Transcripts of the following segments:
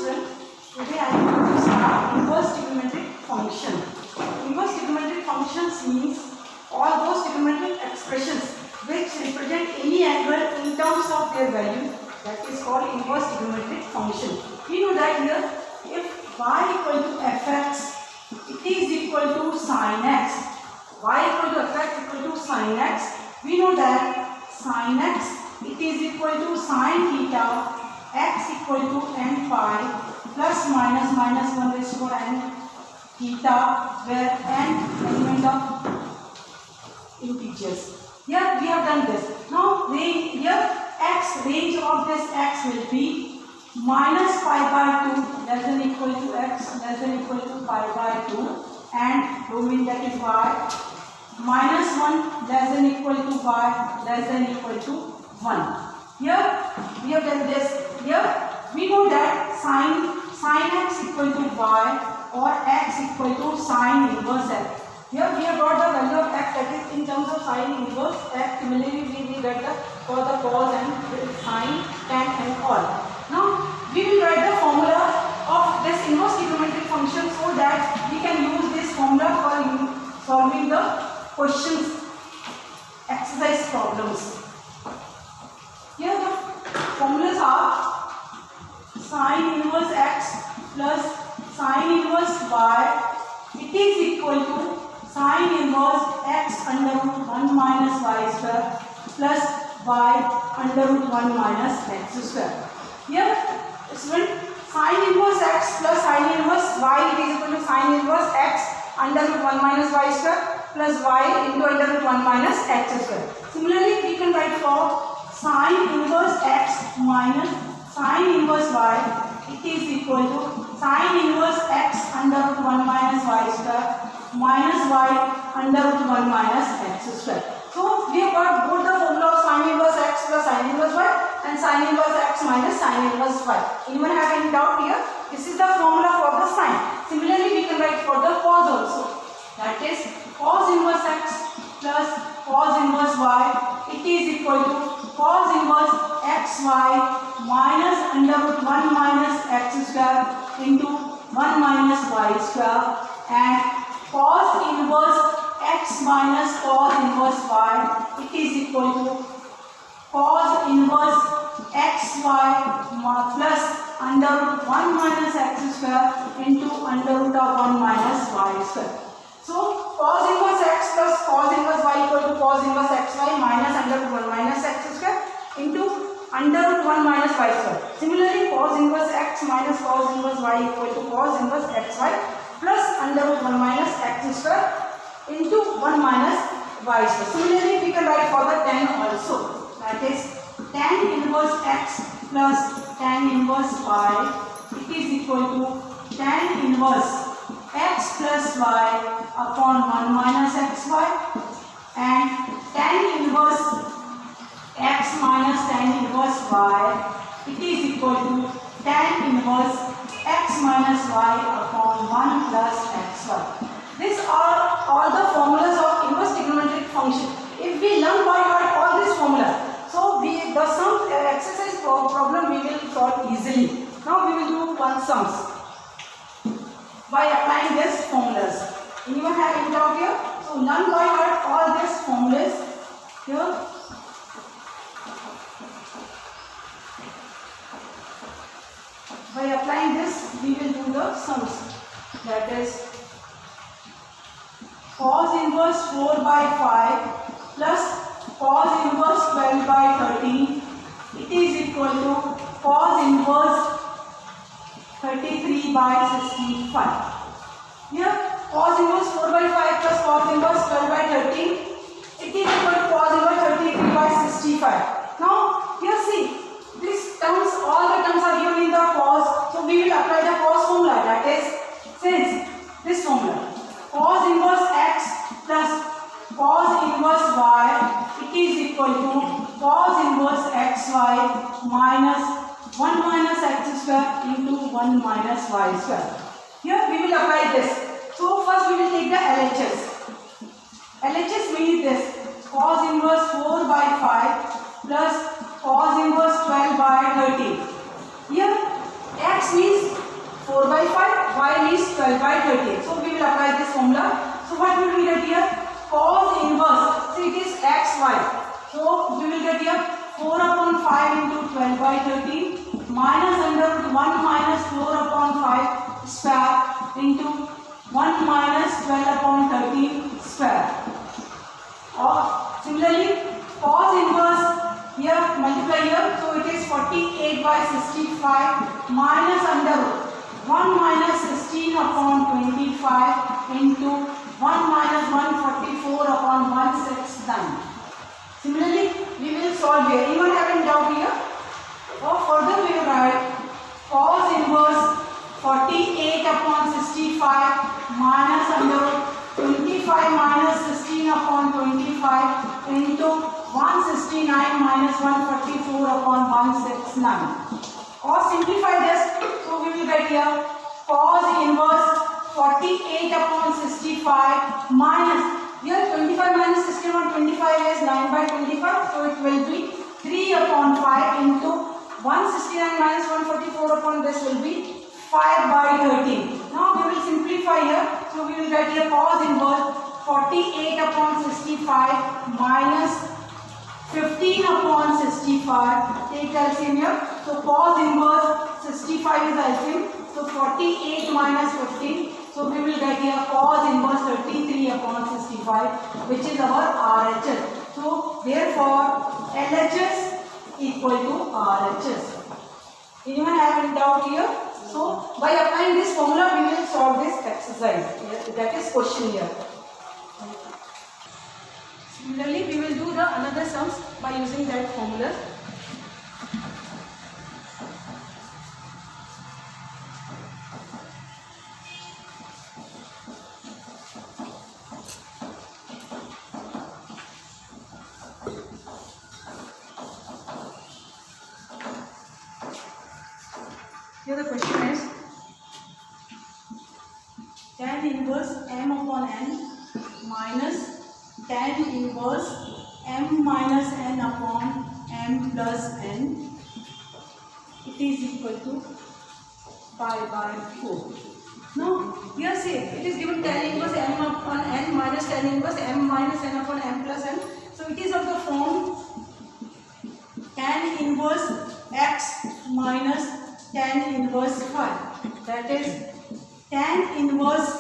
student, today I am going to start inverse trigonometric function. Inverse trigonometric functions means all those trigonometric expressions which represent any angle in terms of their value, that is called inverse trigonometric function. We know that here if y equal to fx, it is equal to sin x. Y equal to fx equal to sin x. We know that sin x, it is equal to sin theta, x equal to n phi plus minus 1 raised to n theta, where n element of integers. Here we have done this. Now here x, range of this x will be minus pi by 2 less than equal to x less than equal to pi by 2, and domain that is y minus 1 less than equal to y less than equal to 1. Here we have done this. Here we know that sin x equal to y or x equal to sin inverse x. Here we have got the value of x, that is in terms of sin inverse x. Similarly we will get the for the cos and sin, tan and all. Now we will write the formula of this inverse trigonometric function so that we can use this formula for solving the questions, exercise problems. Here the formulas are sin inverse x plus sin inverse y, it is equal to sin inverse x under root 1 minus y square plus y under root 1 minus x square. Here student, sin inverse x plus sin inverse y, it is equal to sin inverse x under root 1 minus y square plus y into under root 1 minus x square. Similarly we can write for sin inverse x minus sin inverse y, it is equal to sin inverse x under root 1 minus y square minus y under root 1 minus x square. So we have got both the formula of sin inverse x plus sin inverse y and sin inverse x minus sin inverse y. Anyone have any doubt here? This is the formula for the sin. Similarly we can write for the cos also. That is cos inverse x plus cos inverse y, it is equal to cos inverse xy minus under root 1 minus x square into 1 minus y square, and cos inverse x minus cos inverse y, it is equal to cos inverse xy plus under root 1 minus x square into under root of 1 minus y square. So cos inverse x plus cos inverse y equal to cos inverse xy minus under root 1 minus x square into under root 1 minus y square. Similarly cos inverse x minus cos inverse y equal to cos inverse xy plus under root 1 minus x square into 1 minus y square. Similarly we can write for the tan also. That is tan inverse x plus tan inverse y, it is equal to tan inverse x plus y upon 1 minus xy, and tan inverse x minus tan inverse y, it is equal to tan inverse x minus y upon 1 plus xy. These are all the formulas of inverse trigonometric function. If we learn by heart all this formula, so the sum exercise problem we will solve easily. Now we will do one sums by applying these formulas. Anyone have any doubt here? So learn by heart all these formulas here. By applying this we will do the sums. That is cos inverse 4 by 5 plus cos inverse 12 by 13, it is equal to cos inverse 33 by 65. Here cos inverse 4 by 5 plus cos inverse 12 by 13, it is equal to cos inverse 33 by 65. Now here see, these terms, all the terms are given in the cos, so we will apply the cos formula. That is, since this formula cos inverse x plus cos inverse y, it is equal to cos inverse xy minus 1 minus x square into 1 minus y square. Here we will apply this. So first we will take the LHS. LHS means this, cos inverse 4 by 5 plus cos inverse 12 by 13. Here x means 12/13. So we will apply this formula. So what will we get here? Cos inverse. So it is xy. So we will get here 4/5 into 12/13 minus under root 1 minus 4/5 square into 1 minus 12/13 square. Or similarly, cos inverse here multiply here. So it is 48/65 minus under root 1 minus 16/25 into 1 minus 144/169. Similarly, we will solve here. Anyone have any doubt here? Or further we will write cos inverse 48/65 minus under root 25 minus 16/25 into 169 minus 144/169. Or simplify this, so we will get here cos inverse 48/65 minus, here 25 minus 16/25 is 9/25, so it will be 3/5 into 169 minus 144 upon this will be 5/13. Now we will simplify here, so we will get here cos inverse 48/65 minus 15/65. Take LCM here. So cos inverse 65 is LCM. So 48 minus 15. So we will get here cos inverse 33/65, which is our RHS. So therefore LHS equal to RHS. Anyone have any doubt here? So by applying this formula, we will solve this exercise. That is question here. Similarly, we will do the another sums by using that formula. Here the question is tan inverse m upon n minus tan inverse m minus n upon m plus n, it is equal to pi/4. Now here say it is given tan inverse m upon n minus tan inverse m minus n upon m plus n. So it is of the form tan inverse x minus tan inverse y. That is tan inverse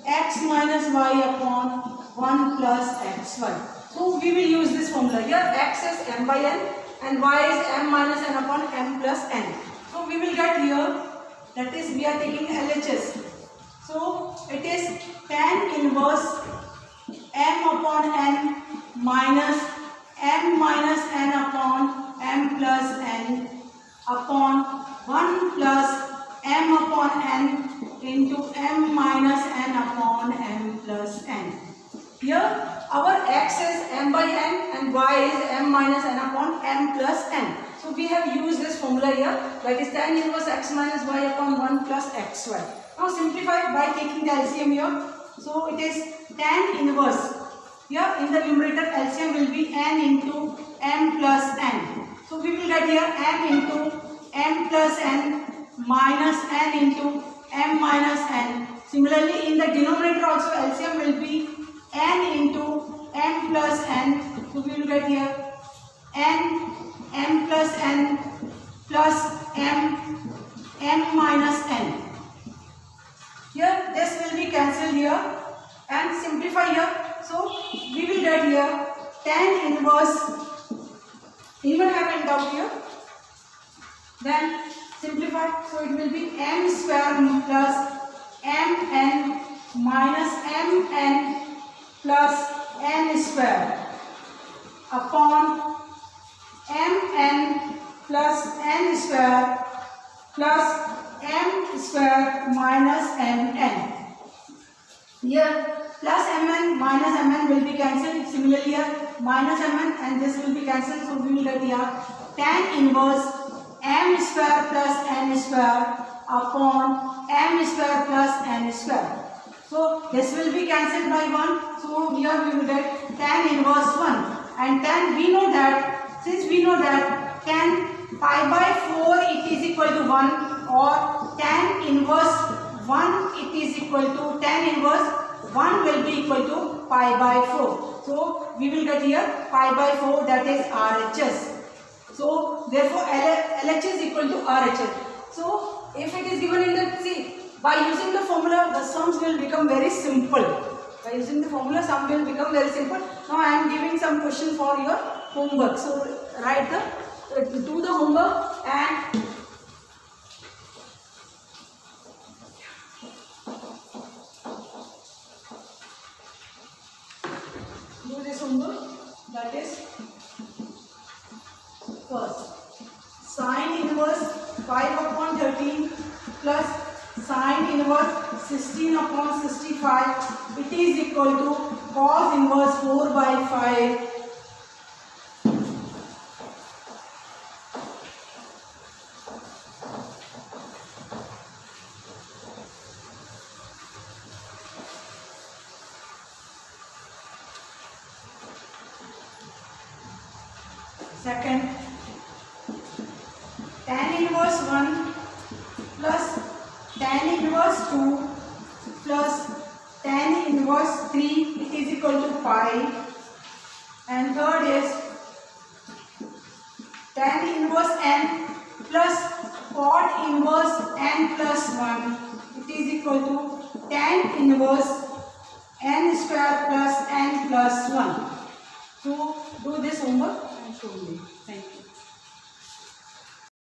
x minus y upon 1 plus xy. So we will use this formula. Here x is m by n and y is m minus n upon m plus n. So we will get here, that is we are taking LHS. So it is tan inverse m upon n minus m minus n upon m plus n upon 1 plus m upon n into m minus n upon m plus n. Here our x is m by n and y is m minus n upon m plus n. So we have used this formula here, that is tan inverse x minus y upon 1 plus xy. Now simplify by taking the LCM here. So it is tan inverse. Here in the numerator LCM will be n into m plus n. So we will get here m into m plus n minus n into m minus n. Similarly in the denominator also LCM will be n into m plus n. So we will get here n m plus n plus m minus n. Here this will be cancelled here and simplify here. So we will get here tan inverse. Anyone have any doubt here? Then simplify. So it will be m square plus mn minus mn plus n square upon mn plus n square plus m square minus mn. Here plus mn minus mn will be cancelled. Similarly here minus mn and this will be cancelled. So we will get here tan inverse m square plus n square upon m square plus n square. So this will be cancelled by 1. So here we will get tan inverse 1 and tan we know that, since we know that tan pi by 4 it is equal to 1 or tan inverse 1 it is equal to tan inverse 1 will be equal to pi by 4. So we will get here pi by 4, that is RHS. So therefore LHS is equal to RHS. So if it is given in the, see, by using the formula the sums will become very simple. By using the formula sum will become very simple. Now I am giving some question for your homework. So write do the homework and do this homework. That is first sine inverse 5 upon 13 plus sine inverse 16 upon 65, it is equal to cos inverse 4 by 5. Second, tan inverse 1 plus tan inverse 2 plus tan inverse 3, it is equal to pi. And third is tan inverse n plus cot inverse n plus 1, it is equal to tan inverse n square plus n plus 1. So do this homework and show me. Thank you.